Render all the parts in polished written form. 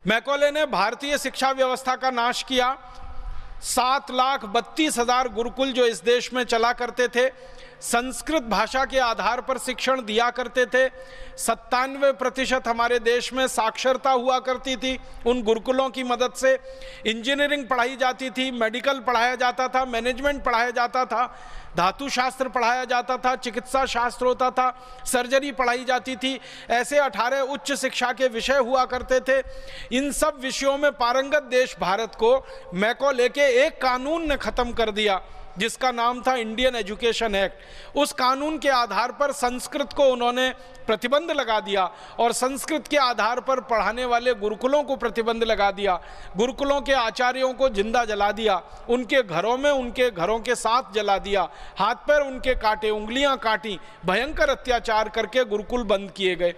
Macaulay ने भारतीय शिक्षा व्यवस्था का नाश किया। 7,32,000 गुरुकुल जो इस देश में चला करते थे, संस्कृत भाषा के आधार पर शिक्षण दिया करते थे। 97% हमारे देश में साक्षरता हुआ करती थी उन गुरुकुलों की मदद से। इंजीनियरिंग पढ़ाई जाती थी, मेडिकल पढ़ाया जाता था, मैनेजमेंट पढ़ाया जाता था, धातु शास्त्र पढ़ाया जाता था, चिकित्सा शास्त्र होता था, सर्जरी पढ़ाई जाती थी। ऐसे 18 उच्च शिक्षा के विषय हुआ करते थे। इन सब विषयों में पारंगत देश भारत को मैकॉले के एक कानून ने खत्म कर दिया जिसका नाम था इंडियन एजुकेशन एक्ट। उस कानून के आधार पर संस्कृत को उन्होंने प्रतिबंध लगा दिया और संस्कृत के आधार पर पढ़ाने वाले गुरुकुलों को प्रतिबंध लगा दिया। गुरुकुलों के आचार्यों को जिंदा जला दिया, उनके घरों में उनके घरों के साथ जला दिया, हाथ पैर उनके काटे, उंगलियां काटी, भयंकर अत्याचार करके गुरुकुल बंद किए गए।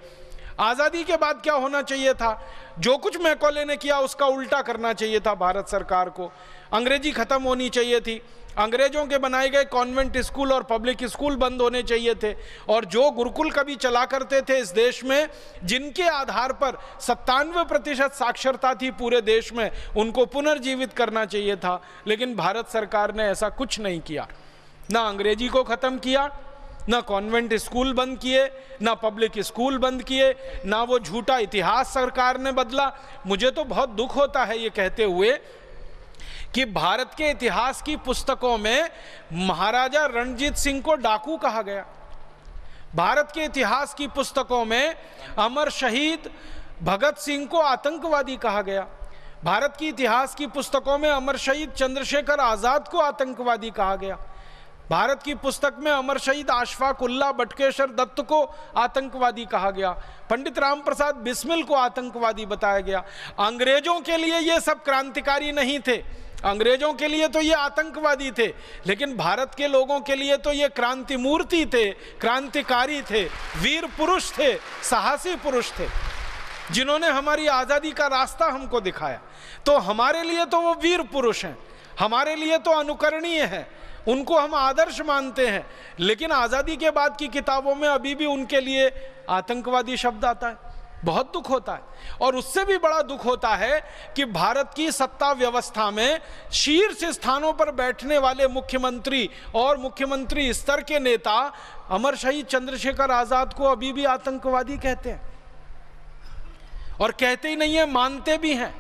आज़ादी के बाद क्या होना चाहिए था? जो कुछ मैकॉले ने किया उसका उल्टा करना चाहिए था भारत सरकार को। अंग्रेजी खत्म होनी चाहिए थी, अंग्रेजों के बनाए गए कॉन्वेंट स्कूल और पब्लिक स्कूल बंद होने चाहिए थे, और जो गुरुकुल कभी चला करते थे इस देश में, जिनके आधार पर 97% साक्षरता थी पूरे देश में, उनको पुनर्जीवित करना चाहिए था। लेकिन भारत सरकार ने ऐसा कुछ नहीं किया। ना अंग्रेजी को ख़त्म किया, ना कॉन्वेंट स्कूल बंद किए, ना पब्लिक स्कूल बंद किए, ना वो झूठा इतिहास सरकार ने बदला। मुझे तो बहुत दुख होता है ये कहते हुए कि भारत के इतिहास की पुस्तकों में महाराजा रणजीत सिंह को डाकू कहा गया। भारत के इतिहास की पुस्तकों में अमर शहीद भगत सिंह को आतंकवादी कहा गया। भारत की इतिहास की पुस्तकों में अमर शहीद चंद्रशेखर आजाद को आतंकवादी कहा गया। भारत की पुस्तक में अमर शहीद अशफाक उल्लाह बटुकेश्वर दत्त को आतंकवादी कहा गया। पंडित राम प्रसाद बिस्मिल को आतंकवादी बताया गया। अंग्रेजों के लिए ये सब क्रांतिकारी नहीं थे, अंग्रेजों के लिए तो ये आतंकवादी थे, लेकिन भारत के लोगों के लिए तो ये क्रांति मूर्ति थे, क्रांतिकारी थे, वीर पुरुष थे, साहसी पुरुष थे, जिन्होंने हमारी आज़ादी का रास्ता हमको दिखाया। तो हमारे लिए तो वो वीर पुरुष हैं, हमारे लिए तो अनुकरणीय हैं, उनको हम आदर्श मानते हैं। लेकिन आज़ादी के बाद की किताबों में अभी भी उनके लिए आतंकवादी शब्द आता है। बहुत दुख होता है। और उससे भी बड़ा दुख होता है कि भारत की सत्ता व्यवस्था में शीर्ष स्थानों पर बैठने वाले मुख्यमंत्री और मुख्यमंत्री स्तर के नेता अमर शहीद चंद्रशेखर आजाद को अभी भी आतंकवादी कहते हैं, और कहते ही नहीं है, मानते भी हैं।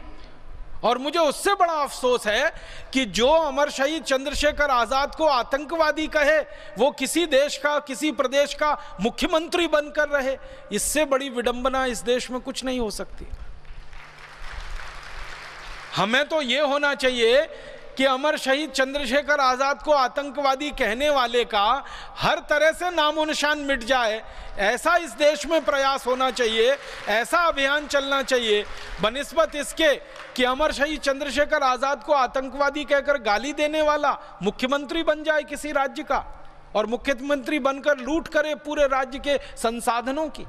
और मुझे उससे बड़ा अफसोस है कि जो अमर शहीद चंद्रशेखर आजाद को आतंकवादी कहे वो किसी देश का, किसी प्रदेश का मुख्यमंत्री बनकर रहे। इससे बड़ी विडंबना इस देश में कुछ नहीं हो सकती। हमें तो ये होना चाहिए कि अमर शहीद चंद्रशेखर आजाद को आतंकवादी कहने वाले का हर तरह से नामो निशान मिट जाए, ऐसा इस देश में प्रयास होना चाहिए, ऐसा अभियान चलना चाहिए, बनिस्बत इसके कि अमर शहीद चंद्रशेखर आजाद को आतंकवादी कहकर गाली देने वाला मुख्यमंत्री बन जाए किसी राज्य का, और मुख्यमंत्री बनकर लूट करे पूरे राज्य के संसाधनों की।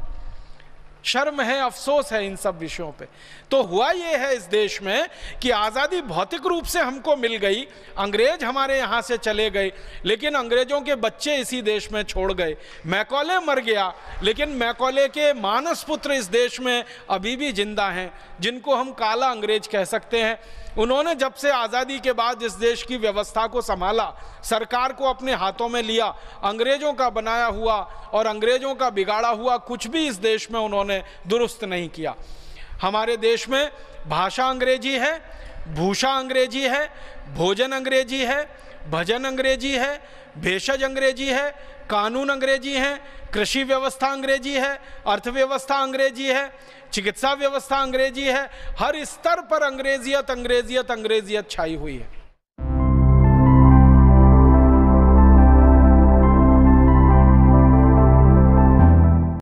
शर्म है, अफसोस है इन सब विषयों पे। तो हुआ ये है इस देश में कि आज़ादी भौतिक रूप से हमको मिल गई, अंग्रेज हमारे यहाँ से चले गए, लेकिन अंग्रेजों के बच्चे इसी देश में छोड़ गए। मैकॉले मर गया, लेकिन मैकॉले के मानस पुत्र इस देश में अभी भी जिंदा हैं, जिनको हम काला अंग्रेज कह सकते हैं। उन्होंने जब से आज़ादी के बाद इस देश की व्यवस्था को संभाला, सरकार को अपने हाथों में लिया, अंग्रेजों का बनाया हुआ और अंग्रेजों का बिगाड़ा हुआ कुछ भी इस देश में उन्होंने दुरुस्त नहीं किया। हमारे देश में भाषा अंग्रेजी है, भूषा अंग्रेजी है, भोजन अंग्रेजी है, भजन अंग्रेजी है, भेषज अंग्रेजी है, कानून अंग्रेजी है, कृषि व्यवस्था अंग्रेजी है, अर्थव्यवस्था अंग्रेजी है, चिकित्सा व्यवस्था अंग्रेजी है। हर स्तर पर अंग्रेजियत अंग्रेजियत अंग्रेजियत छाई हुई है।